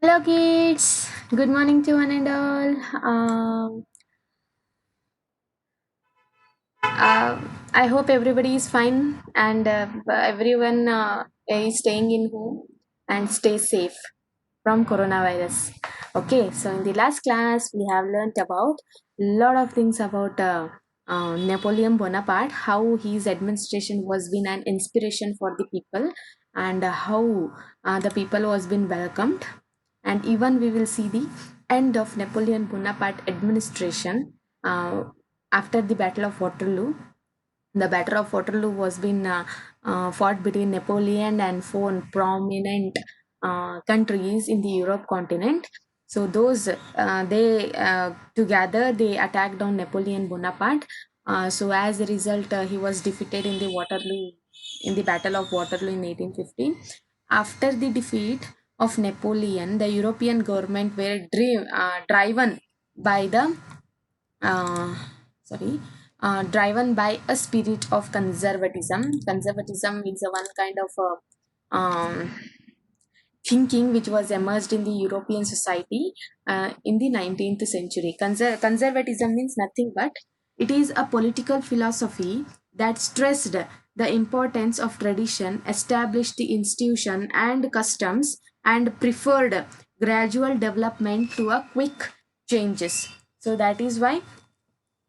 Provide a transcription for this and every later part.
Hello, kids. Good morning to one and all. Uh, I hope everybody is fine and everyone is staying in home and stay safe from coronavirus. Okay, so in the last class, we have learned about a lot of things about Napoleon Bonaparte, how his administration was been an inspiration for the people, and how the people was been welcomed, and even we will see the end of Napoleon Bonaparte administration after the Battle of Waterloo. The Battle of Waterloo was been fought between Napoleon and four prominent countries in the Europe continent. So those they together they attacked on Napoleon Bonaparte. So as a result, he was defeated in the Battle of Waterloo in 1815. After the defeat of Napoleon, the European government were driven by the uh, sorry driven by a spirit of conservatism. Conservatism is a one kind of thinking which was emerged in the European society in the 19th century. Conservatism means nothing but it is a political philosophy that stressed the importance of tradition, established the institution and customs, and preferred gradual development to a quick changes. So that is why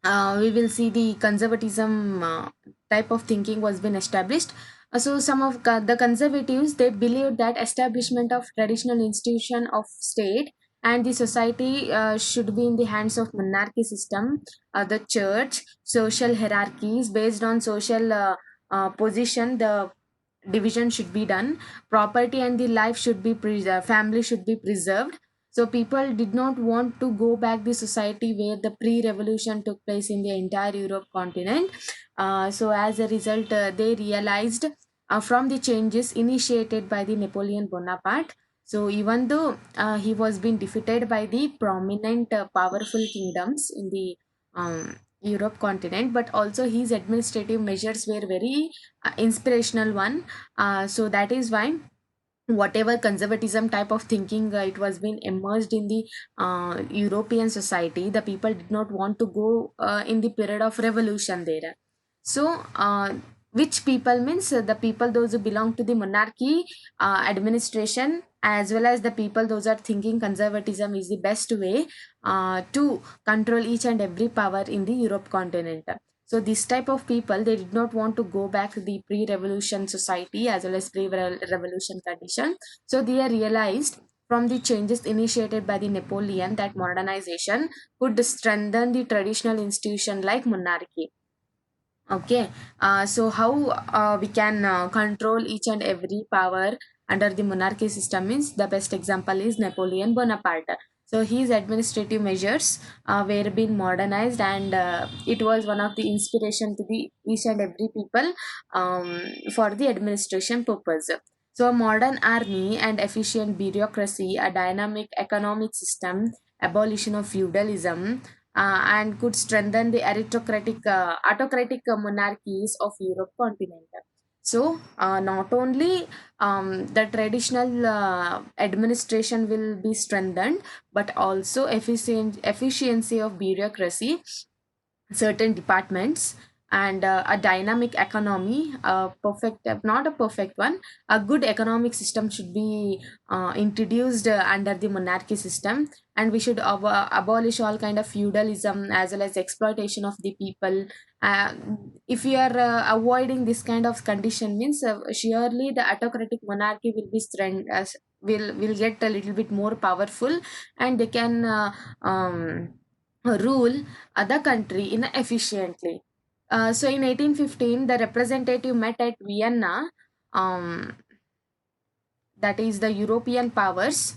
we will see the conservatism type of thinking was been established. So some of the conservatives they believed that establishment of traditional institution of state and the society should be in the hands of monarchy system, the church, social hierarchies based on social position. The division should be done, property and the life should be preserved, family should be preserved. So people did not want to go back the society where the pre-revolution took place in the entire Europe continent. So as a result, they realized from the changes initiated by the Napoleon Bonaparte. So even though he was being defeated by the prominent powerful kingdoms in the Europe continent, but also his administrative measures were very inspirational one. So that is why whatever conservatism type of thinking it was being emerged in the European society, the people did not want to go in the period of revolution there. So which people means the people those who belong to the monarchy administration, as well as the people those are thinking conservatism is the best way to control each and every power in the Europe continent. So this type of people they did not want to go back to the pre-revolution society as well as pre-revolution condition. So they realized from the changes initiated by the Napoleon that modernization could strengthen the traditional institution like monarchy. Okay, so how we can control each and every power under the monarchy system means the best example is Napoleon Bonaparte. So his administrative measures were being modernized, and it was one of the inspiration to the each and every people for the administration purpose. So a modern army and efficient bureaucracy, a dynamic economic system, abolition of feudalism, and could strengthen the autocratic monarchies of Europe continent. So, not only the traditional administration will be strengthened, but also efficiency of bureaucracy, certain departments, and a dynamic economy, perfect not a perfect one, a good economic system should be introduced under the monarchy system, and we should abolish all kind of feudalism as well as exploitation of the people. uh, if we are avoiding this kind of condition means surely the autocratic monarchy will be will get a little bit more powerful, and they can rule other country in efficiently. So in 1815, the representative met at Vienna, um, that is the European powers,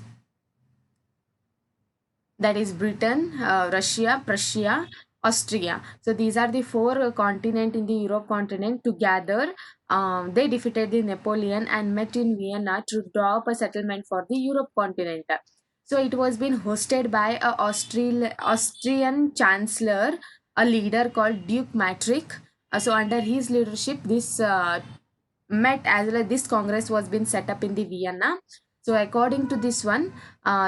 that is Britain, Russia, Prussia, Austria. So these are the four continent in the Europe continent together. They defeated the Napoleon and met in Vienna to draw up a settlement for the Europe continent. So it was being hosted by a Austrian chancellor, a leader called Duke Matrix. So under his leadership, this met as well as this congress was being set up in the Vienna. So according to this one,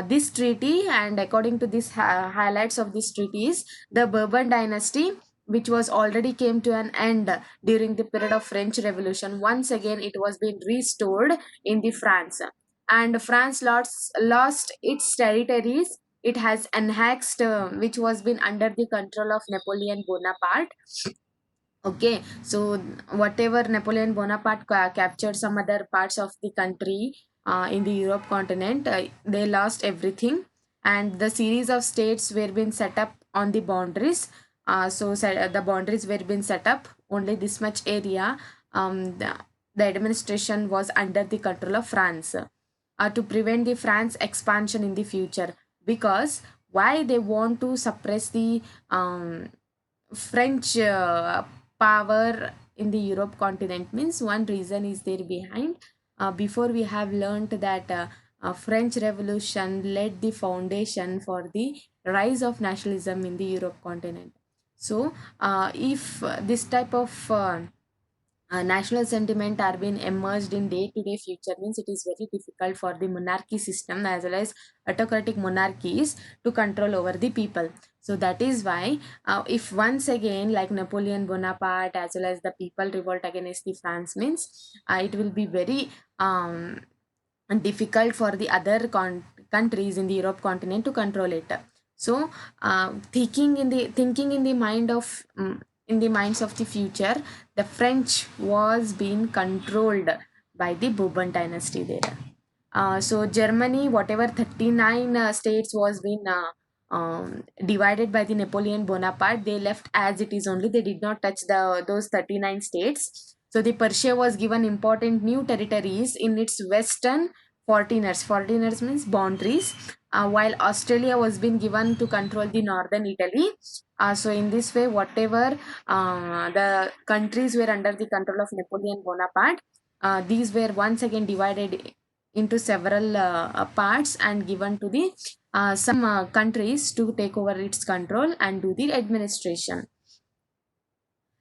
this treaty, and according to this highlights of this treaty is the Bourbon dynasty, which was already came to an end during the period of French Revolution. Once again, it was being restored in the France, and France lost its territories. It has annexed, which was been under the control of Napoleon Bonaparte. Okay, so whatever Napoleon Bonaparte captured some other parts of the country in the Europe continent, they lost everything, and the series of states were being set up on the boundaries. The boundaries were being set up only this much area. The administration was under the control of France to prevent the France expansion in the future, because why they want to suppress the French power in the Europe continent means one reason is there behind. Before we have learned that French Revolution laid the foundation for the rise of nationalism in the Europe continent. So, if this type of national sentiment are being emerged in day-to-day future means it is very difficult for the monarchy system as well as autocratic monarchies to control over the people. So that is why if once again like Napoleon Bonaparte as well as the people revolt against the France means it will be very difficult for the other countries in the Europe continent to control it. So thinking in the mind of in the minds of the future, the French was being controlled by the Bourbon dynasty there. So Germany, whatever 39 states was being divided by the Napoleon Bonaparte, they left as it is only. They did not touch those 39 states. So the Persia was given important new territories in its western 14ers. 14ers means boundaries. While Australia was being given to control the northern Italy. So in this way, whatever the countries were under the control of Napoleon Bonaparte, these were once again divided into several parts and given to the some countries to take over its control and do the administration.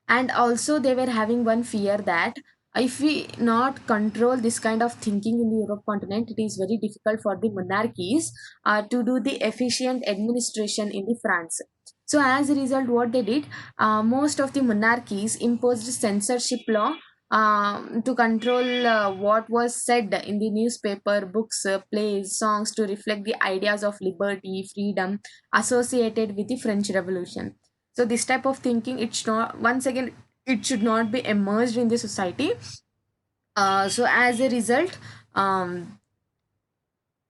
And also they were having one fear that if we not control this kind of thinking in the Europe continent, it is very difficult for the monarchies to do the efficient administration in the France. So as a result, what they did, most of the monarchies imposed censorship law to control what was said in the newspaper, books, plays, songs, to reflect the ideas of liberty, freedom associated with the French Revolution. So this type of thinking, it's not, once again, it should not be emerged in the society. So as a result,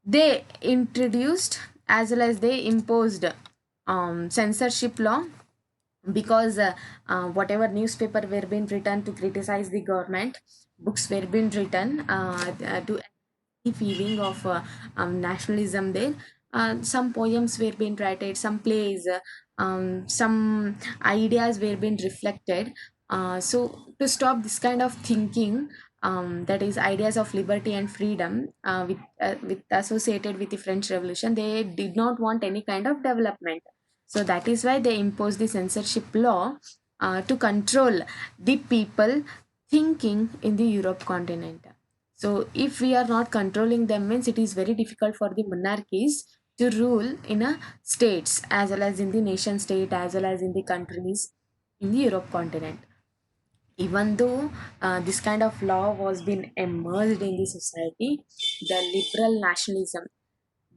they introduced as well as they imposed censorship law, because whatever newspaper were being written to criticize the government, books were being written to the feeling of nationalism there. Some poems were being written, some plays, some ideas were being reflected. So to stop this kind of thinking, that is ideas of liberty and freedom with associated with the French Revolution, they did not want any kind of development. So that is why they imposed the censorship law to control the people thinking in the Europe continent. So if we are not controlling them means it is very difficult for the monarchies to rule in a states as well as in the nation state as well as in the countries in the Europe continent. Even though this kind of law was being emerged in the society, the liberal nationalism,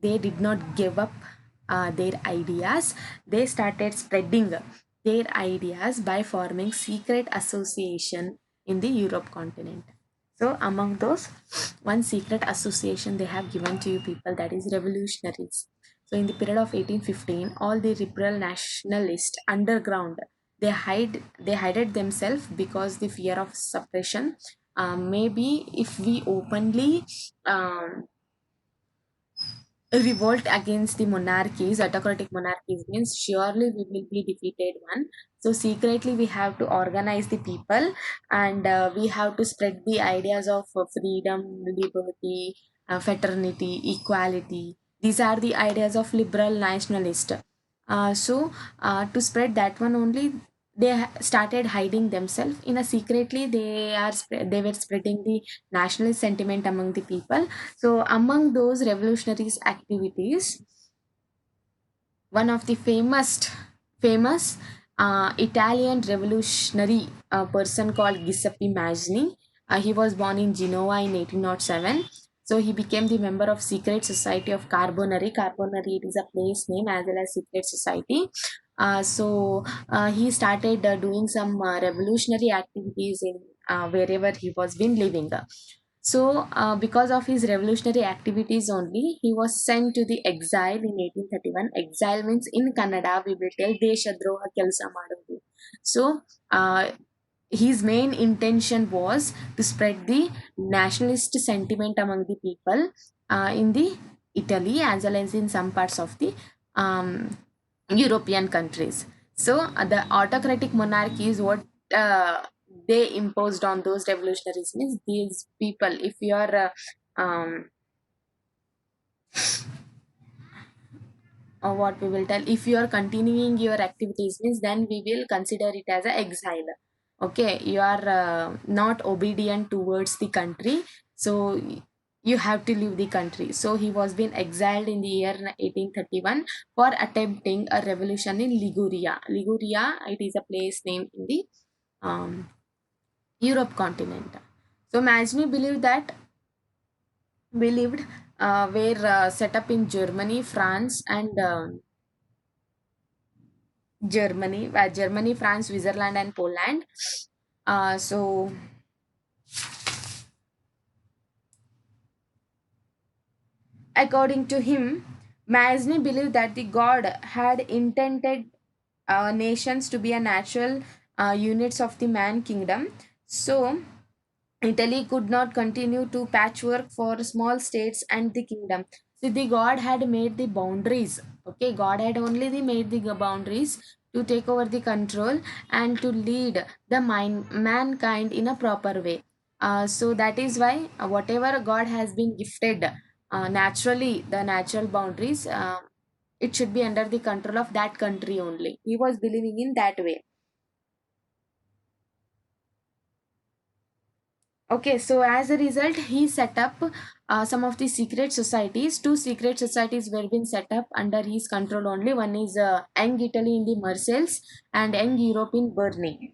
they did not give up their ideas. They started spreading their ideas by forming secret association in the Europe continent. So among those, one secret association they have given to you people, that is revolutionaries. So in the period of 1815, all the liberal nationalist underground, they hided themselves because the fear of suppression. Maybe if we openly revolt against the monarchies, autocratic monarchies means surely we will be defeated one. So secretly we have to organize the people, and we have to spread the ideas of freedom, liberty, fraternity, equality. These are the ideas of liberal nationalist. To spread that one only, started hiding themselves in a secretly. They were spreading the nationalist sentiment among the people. So among those revolutionaries activities, one of the famous Italian revolutionary person called Giuseppe Mazzini. He was born in Genoa in 1807. So he became the member of secret society of Carbonari. Carbonari, it is a place name as well as secret society. He started doing some revolutionary activities in wherever he was been living. Because of his revolutionary activities only, he was sent to the exile in 1831. Exile means in Kannada, we will tell Deshadroha Kelsa Madudu. So, his main intention was to spread the nationalist sentiment among the people in the Italy as well as in some parts of the um, European countries. So, the autocratic monarchy is what they imposed on those revolutionaries. Means these people, if you are what we will tell, if you are continuing your activities, means then we will consider it as a exile. Okay, you are not obedient towards the country, so you have to leave the country. So he was being exiled in the year 1831 for attempting a revolution in Liguria. It is a place name in the um, Europe continent. So Majni believed were set up in Germany, France, and Germany, France, Switzerland, and Poland. So, according to him, Masni believed that the God had intended nations to be a natural units of the man kingdom. So, Italy could not continue to patchwork for small states and the kingdom. So the God had made the boundaries. Okay, God had only made the boundaries to take over the control and to lead the mankind in a proper way. So that is why whatever God has been gifted, naturally the natural boundaries, it should be under the control of that country only. He was believing in that way. Okay, so as a result, he set up some of the secret societies. Two secret societies were being set up under his control only. One is Young Italy in the Marseilles and Young Europe in Berne,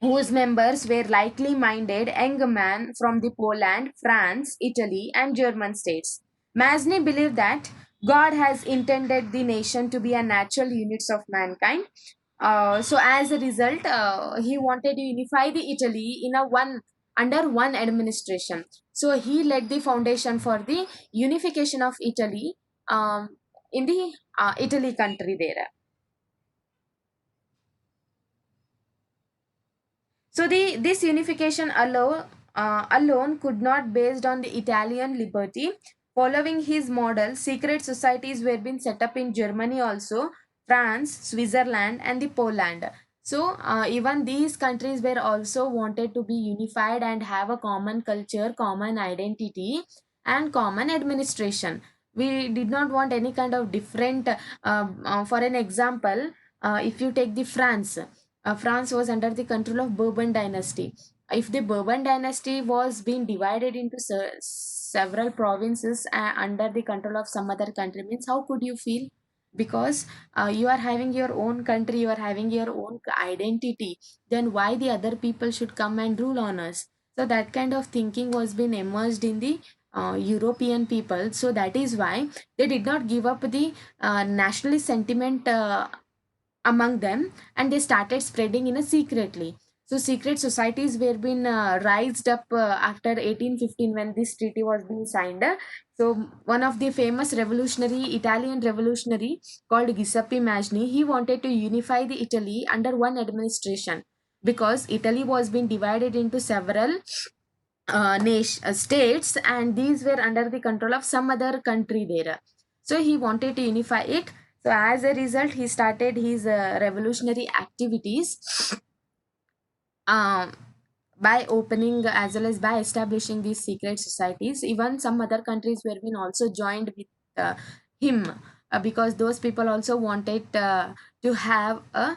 whose members were likely minded young men from the Poland, France, Italy, and German states. Masny believed that God has intended the nation to be a natural units of mankind. So as a result, he wanted to unify the Italy in a one under one administration. So he led the foundation for the unification of Italy in the Italy country there. So this unification alone could not based on the Italian liberty. Following his model, secret societies were being set up in Germany also, France, Switzerland, and the Poland. So even these countries were also wanted to be unified and have a common culture, common identity, and common administration. We did not want any kind of different. For an example, if you take the France was under the control of Bourbon dynasty. If the Bourbon dynasty was being divided into several provinces under the control of some other country, means how could you feel? Because you are having your own country, you are having your own identity. Then why the other people should come and rule on us? So that kind of thinking was being emerged in the European people. So that is why they did not give up the nationalist sentiment among them, and they started spreading in a secretly. So secret societies were being raised up after 1815 when this treaty was being signed. So one of the famous Italian revolutionary called Giuseppe Mazzini, he wanted to unify the Italy under one administration, because Italy was being divided into several states, and these were under the control of some other country there. So he wanted to unify it. So as a result, he started his revolutionary activities um, by opening as well as by establishing these secret societies. Even some other countries were been also joined with him, because those people also wanted to have a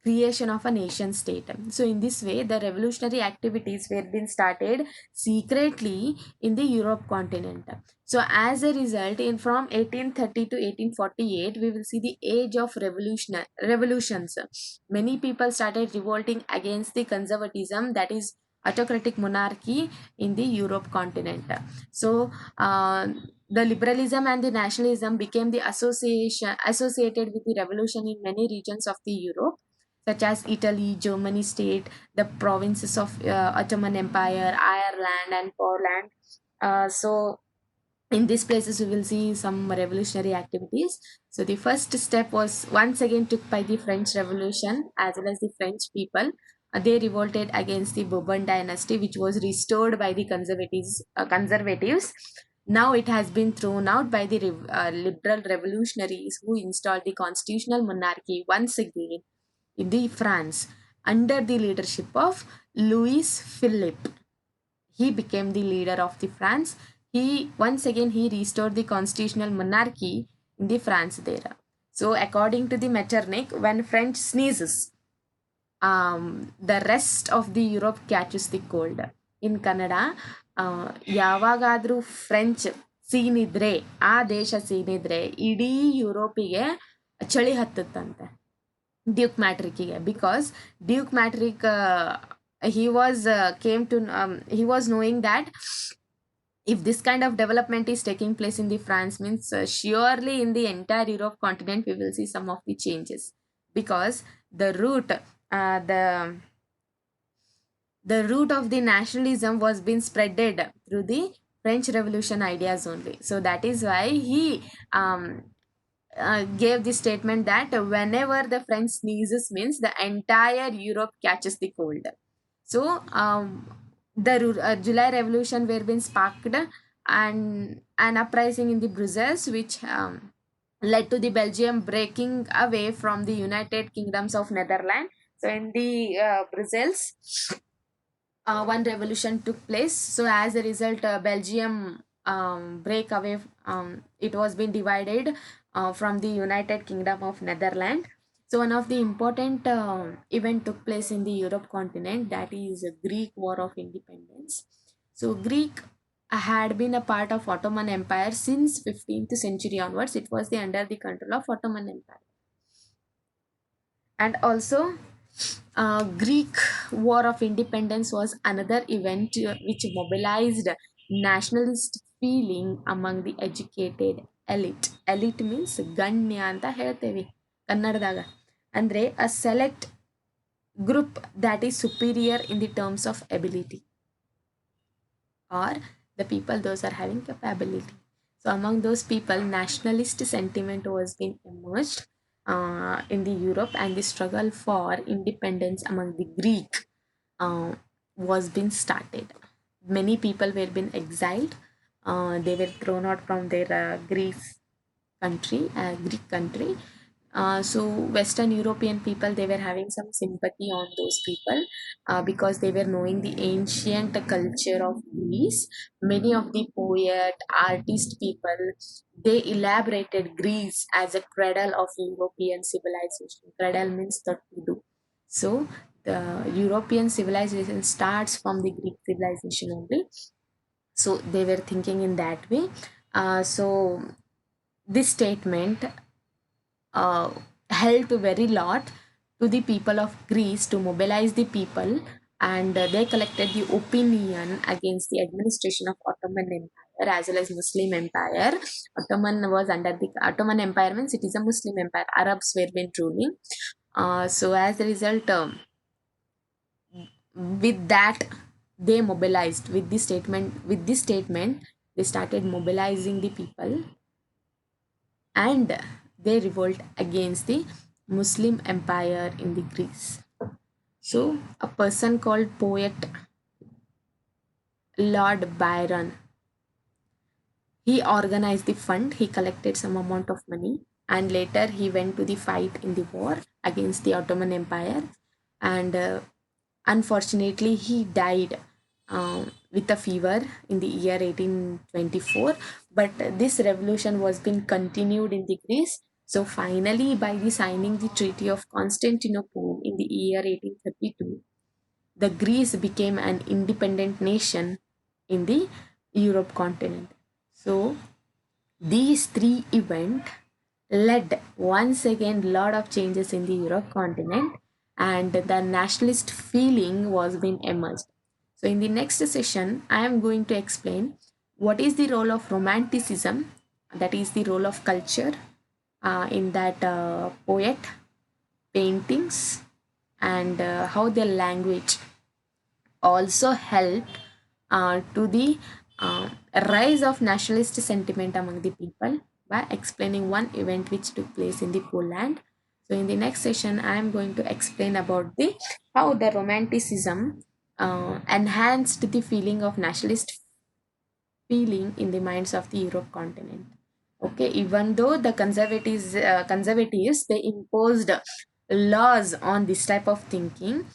creation of a nation state. So in this way, the revolutionary activities were being started secretly in the Europe continent. So as a result, in from 1830 to 1848, we will see the age of revolutions. Many people started revolting against the conservatism, that is autocratic monarchy in the Europe continent. So the liberalism and the nationalism became the association associated with the revolution in many regions of the Europe, such as Italy, Germany state, the provinces of Ottoman Empire, Ireland, and Poland. So in these places we will see some revolutionary activities. So the first step was once again took by the French Revolution as well as the French people. They revolted against the Bourbon dynasty, which was restored by the conservatives. Now it has been thrown out by the liberal revolutionaries who installed the constitutional monarchy once again in the France under the leadership of Louis Philippe. He became the leader of the France. He once again he restored the constitutional monarchy in the France there. So according to the Metternich, when French sneezes, the rest of the Europe catches the cold. In Canada, ಯಾವಾಗಾದ್ರೂ French ಸೀನಿದ್ರೆ, ಆ ದೇಶ ಸೀನಿದ್ರೆ ಇಡೀ ಯುರೋಪಿಗೆ ಚಳಿ ಹತ್ತುತ್ತಂತೆ Duke ಮ್ಯಾಟ್ರಿಕ್ಕಿಗೆ. Because Duke Metternich he was came to he was knowing that if this kind of development is taking place in the France means surely in the entire Europe continent we will see some of the changes, because the root uh, the the root of the nationalism was being spreaded through the French Revolution ideas only. So that is why he gave the statement that whenever the French sneezes means the entire Europe catches the cold. So the July Revolution were being sparked and an uprising in the Brussels, which led to the Belgium breaking away from the United Kingdoms of Netherlands. So in the Brussels, one revolution took place. So as a result, Belgium break away. It was being divided from the United Kingdom of Netherlands. So one of the important event took place in the Europe continent, that is a Greek War of Independence. So Greek had been a part of Ottoman Empire since 15th century onwards. It was under the control of Ottoman Empire. And also Greek War of Independence was another event which mobilized nationalist feeling among the educated elite. Elite means ಗಣ್ಯ ಅಂತ ಹೇಳ್ತೇವೆ ಕನ್ನಡದಾಗ. ಅಂದ್ರೆ a select group that is superior in the terms of ability, or the people those are having capability. So among those people, nationalist sentiment was being emerged in the Europe, and the struggle for independence among the Greek was being started. Many people were being exiled. They were thrown out from their Greece country, Greek country. So Western European people, they were having some sympathy on those people because they were knowing the ancient culture of Greece. Many of the poet, artist people, they elaborated Greece as a cradle of European civilization. Cradle means the to do. So the European civilization starts from the Greek civilization only. So they were thinking in that way. So this statement helped very lot to the people of Greece to mobilize the people, and they collected the opinion against the administration of Ottoman Empire as well as Muslim Empire. Ottoman was under the Ottoman Empire means it is a Muslim empire. Arabs were been ruling. So as a result, with that they mobilized with this statement. With this statement, they started mobilizing the people, and they revolt against the Muslim Empire in the Greece. So a person called poet Lord Byron, he organized the fund, he collected some amount of money, and later he went to the fight in the war against the Ottoman Empire, and unfortunately he died with a fever in the year 1824. But this revolution was being continued in the Greece, So finally, by the signing the Treaty of Constantinople in the year 1832, the Greece became an independent nation in the Europe continent. So these three events led once again lot of changes in the Europe continent, and the nationalist feeling was being emerged. So in the next session, I am going to explain what is the role of romanticism, that is the role of culture in that poet, paintings, and how their language also helped to the uh, rise of nationalist sentiment among the people by explaining one event which took place in the Poland. So in the next session, I am going to explain about the how the romanticism enhanced the feeling of nationalist feeling in the minds of the Europe continent. Okay, even though the conservatives they imposed laws on this type of thinking,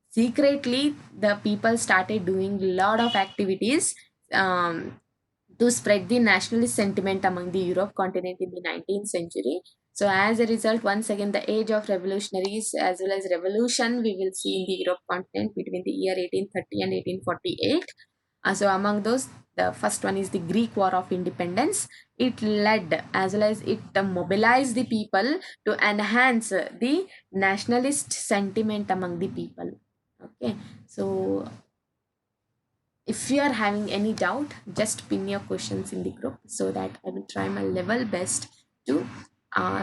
secretly the people started doing a lot of activities to spread the nationalist sentiment among the Europe continent in the 19th century. So as a result, once again, the age of revolutionaries as well as revolution we will see in the Europe continent between the year 1830 and 1848. So among those, the first one is the Greek War of Independence. It led as well as it mobilized the people to enhance the nationalist sentiment among the people. Okay, so if you are having any doubt, just pin your questions in the group so that I will try my level best to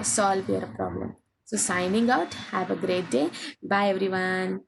solve your problem. So signing out. Have a great day. Bye everyone.